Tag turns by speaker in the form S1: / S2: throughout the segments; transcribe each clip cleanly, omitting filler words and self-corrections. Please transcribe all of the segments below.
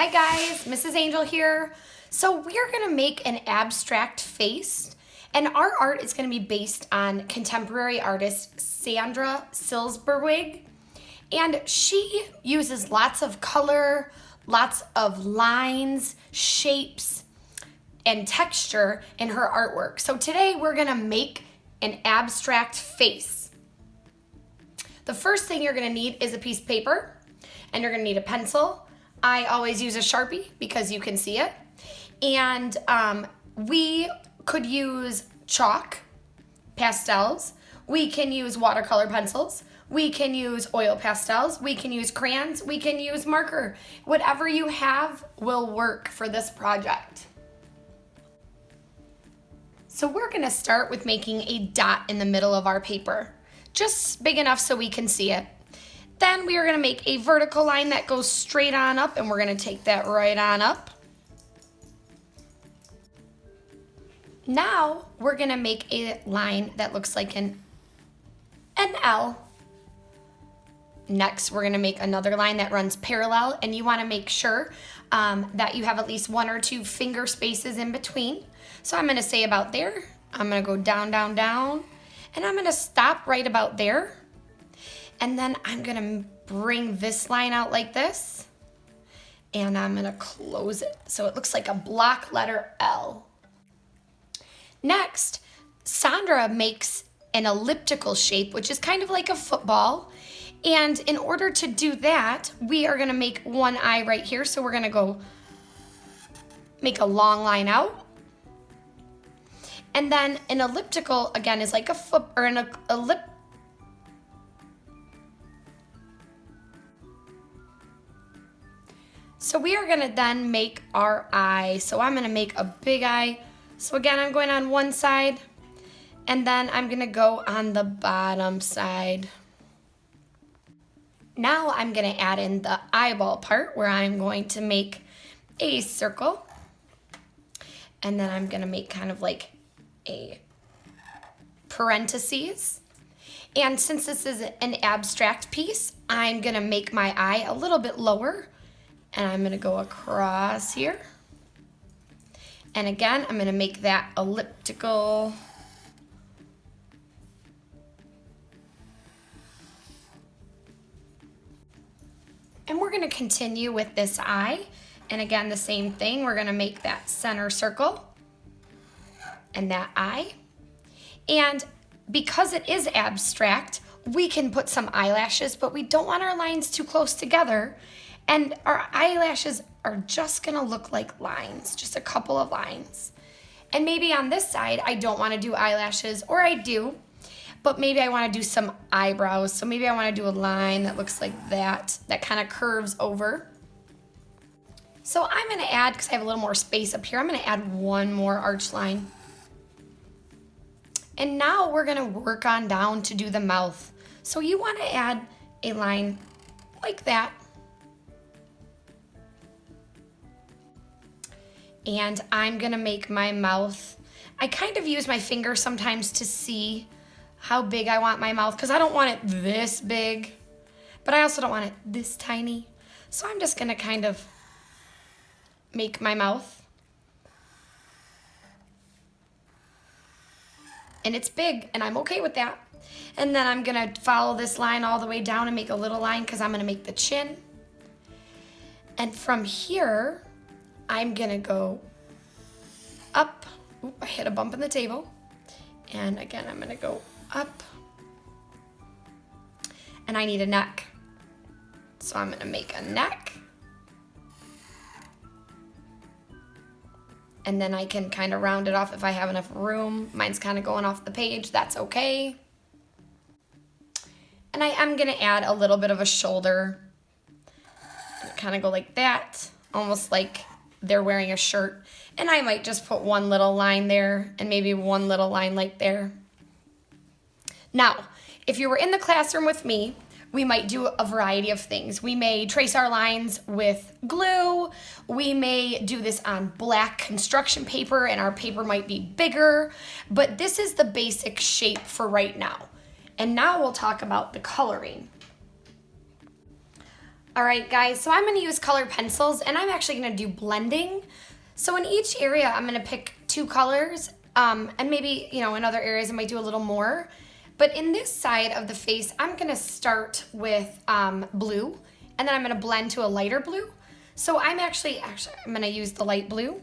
S1: Hi guys, Mrs. Angel here. So we're gonna make an abstract face, and our art is gonna be based on contemporary artist Sandra Silsberwig. And she uses lots of color, lots of lines, shapes, and texture in her artwork. So today we're gonna make an abstract face. The first thing you're gonna need is a piece of paper, and you're gonna need a pencil. I always use a Sharpie because you can see it. And we could use chalk, pastels. We can use watercolor pencils. We can use oil pastels. We can use crayons. We can use marker. Whatever you have will work for this project. So we're gonna start with making a dot in the middle of our paper, just big enough so we can see it. Then we are gonna make a vertical line that goes straight on up, and we're gonna take that right on up. Now we're gonna make a line that looks like an L. Next, we're gonna make another line that runs parallel, and you wanna make sure that you have at least 1 or 2 finger spaces in between. So I'm gonna say about there. I'm gonna go down, down, down, and I'm gonna stop right about there. And then I'm gonna bring this line out like this, and I'm gonna close it so it looks like a block letter L. Next, Sandra makes an elliptical shape, which is kind of like a football. And in order to do that, we are gonna make one eye right here. So we're gonna go make a long line out. And then an elliptical, again, is like a foot, or an elliptical. So we are gonna then make our eye. So I'm gonna make a big eye. So again, I'm going on one side, and then I'm gonna go on the bottom side. Now I'm gonna add in the eyeball part where I'm going to make a circle. And then I'm gonna make kind of like a parentheses. And since this is an abstract piece, I'm gonna make my eye a little bit lower. And I'm gonna go across here. And again, I'm gonna make that elliptical. And we're gonna continue with this eye. And again, the same thing, we're gonna make that center circle and that eye. And because it is abstract, we can put some eyelashes, but we don't want our lines too close together. And our eyelashes are just gonna look like lines, just a couple of lines. And maybe on this side, I don't wanna do eyelashes, or I do, but maybe I wanna do some eyebrows. So maybe I wanna do a line that looks like that kind of curves over. So I'm gonna add, because I have a little more space up here, I'm gonna add one more arch line. And now we're gonna work on down to do the mouth. So you wanna add a line like that. And I'm gonna make my mouth. I kind of use my finger sometimes to see how big I want my mouth, because I don't want it this big, but I also don't want it this tiny. So I'm just gonna kind of make my mouth. And it's big, and I'm okay with that. And then I'm gonna follow this line all the way down and make a little line, because I'm gonna make the chin. And from here, I'm gonna go up. Oop, I hit a bump in the table. And again, I'm gonna go up. And I need a neck. So I'm gonna make a neck. And then I can kind of round it off if I have enough room. Mine's kind of going off the page, that's okay. And I am gonna add a little bit of a shoulder. Kind of go like that, almost like they're wearing a shirt. And I might just put one little line there and maybe one little line like there. Now, if you were in the classroom with me, we might do a variety of things. We may trace our lines with glue. We may do this on black construction paper, and our paper might be bigger, but this is the basic shape for right now. And now we'll talk about the coloring. All right, guys, so I'm gonna use colored pencils and I'm actually gonna do blending. So in each area, I'm gonna pick 2 colors, and maybe, in other areas I might do a little more. But in this side of the face, I'm gonna start with blue, and then I'm gonna blend to a lighter blue. So I'm actually I'm gonna use the light blue.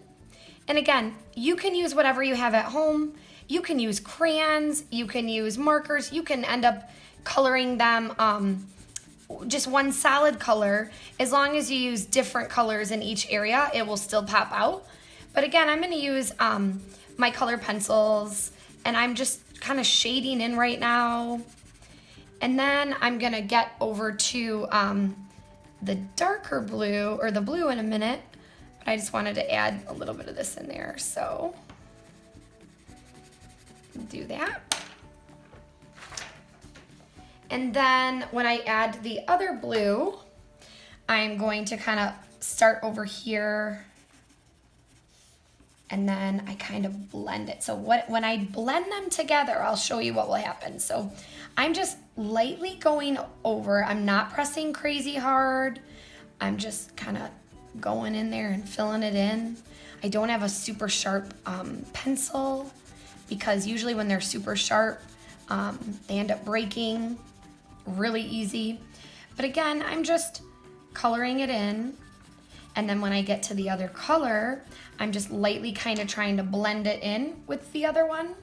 S1: And again, you can use whatever you have at home. You can use crayons, you can use markers, you can end up coloring them just one solid color. As long as you use different colors in each area, it will still pop out. But again, I'm gonna use my color pencils, and I'm just kind of shading in right now. And then I'm gonna get over to the darker blue, or the blue in a minute, but I just wanted to add a little bit of this in there, so do that. And then when I add the other blue, I'm going to kind of start over here, and then I kind of blend it. So when I blend them together, I'll show you what will happen. So I'm just lightly going over. I'm not pressing crazy hard. I'm just kind of going in there and filling it in. I don't have a super sharp pencil, because usually when they're super sharp, they end up breaking really easy. But again, I'm just coloring it in. And then when I get to the other color, I'm just lightly kind of trying to blend it in with the other one.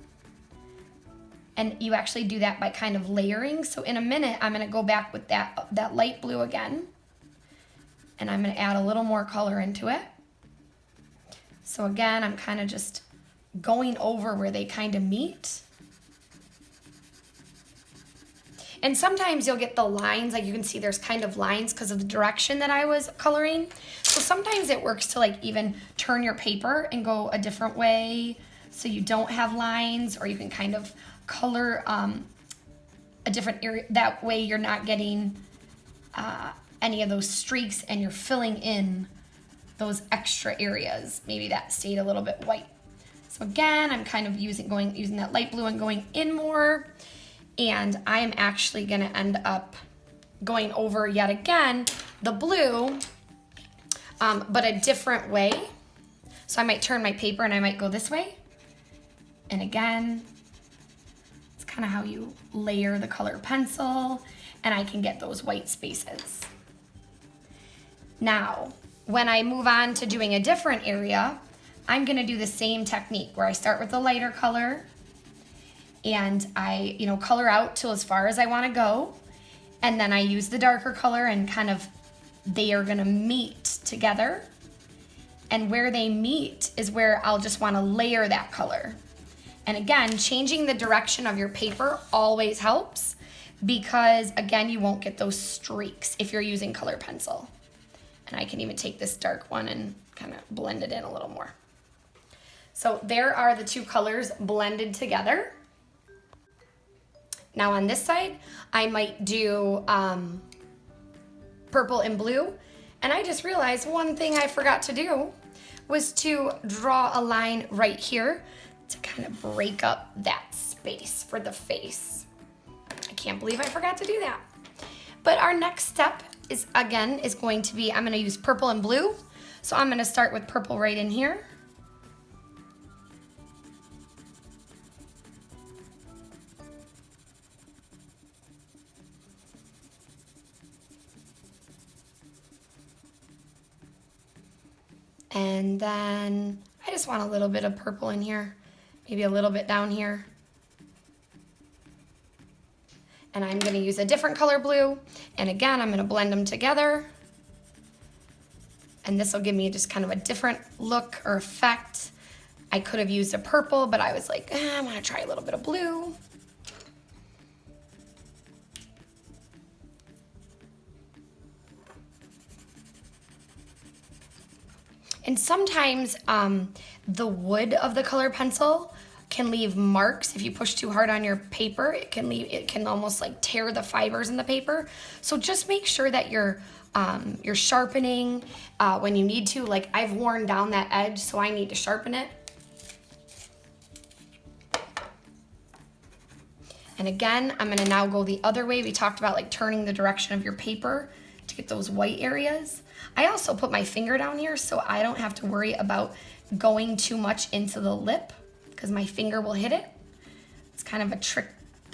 S1: And you actually do that by kind of layering. So in a minute, I'm gonna go back with that light blue again. And I'm gonna add a little more color into it. So again, I'm kind of just going over where they kind of meet. And sometimes you'll get the lines, like you can see there's kind of lines because of the direction that I was coloring. So sometimes it works to like even turn your paper and go a different way so you don't have lines, or you can kind of color a different area. That way you're not getting any of those streaks, and you're filling in those extra areas. Maybe that stayed a little bit white. So again, I'm kind of using that light blue and going in more. And I am actually gonna end up going over yet again the blue, but a different way. So I might turn my paper and I might go this way. And again, it's kind of how you layer the color pencil, and I can get those white spaces. Now, when I move on to doing a different area, I'm gonna do the same technique where I start with the lighter color, and I, color out till as far as I want to go, and then I use the darker color, and kind of they are gonna meet together, and where they meet is where I'll just want to layer that color. And again, changing the direction of your paper always helps, because again, you won't get those streaks if you're using color pencil. And I can even take this dark one and kind of blend it in a little more. So there are the 2 colors blended together. Now on this side, I might do purple and blue. And I just realized one thing I forgot to do was to draw a line right here to kind of break up that space for the face. I can't believe I forgot to do that. But our next step is going to be, I'm gonna use purple and blue. So I'm gonna start with purple right in here. And then I just want a little bit of purple in here, maybe a little bit down here. And I'm gonna use a different color blue. And again, I'm gonna blend them together. And this will give me just kind of a different look or effect. I could have used a purple, but I was like, I'm gonna try a little bit of blue. And sometimes the wood of the color pencil can leave marks. If you push too hard on your paper, it can almost like tear the fibers in the paper. So just make sure that you're sharpening when you need to. Like I've worn down that edge, so I need to sharpen it. And again, I'm gonna now go the other way. We talked about like turning the direction of your paper to get those white areas. I also put my finger down here so I don't have to worry about going too much into the lip because my finger will hit it. It's kind of a trick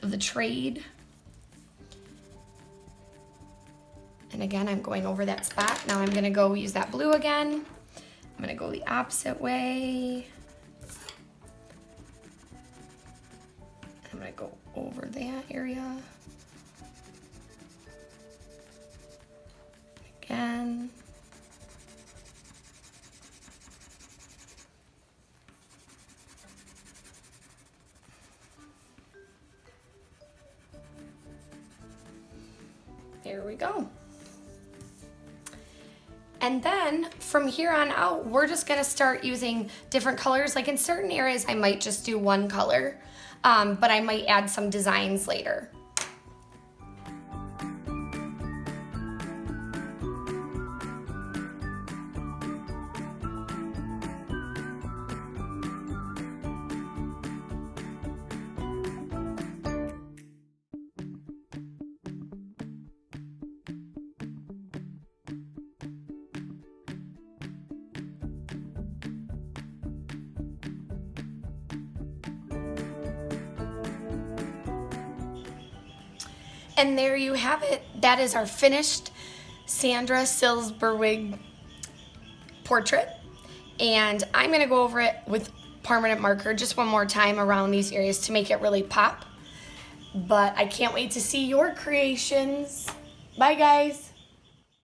S1: of the trade. And again, I'm going over that spot. Now I'm gonna go use that blue again. I'm gonna go the opposite way. I'm gonna go over that area. Again. There we go. And then from here on out, we're just gonna start using different colors. Like in certain areas, I might just do one color, but I might add some designs later. And there you have it. That is our finished Sandra SILBERZWEIG portrait. And I'm gonna go over it with permanent marker just one more time around these areas to make it really pop. But I can't wait to see your creations. Bye guys.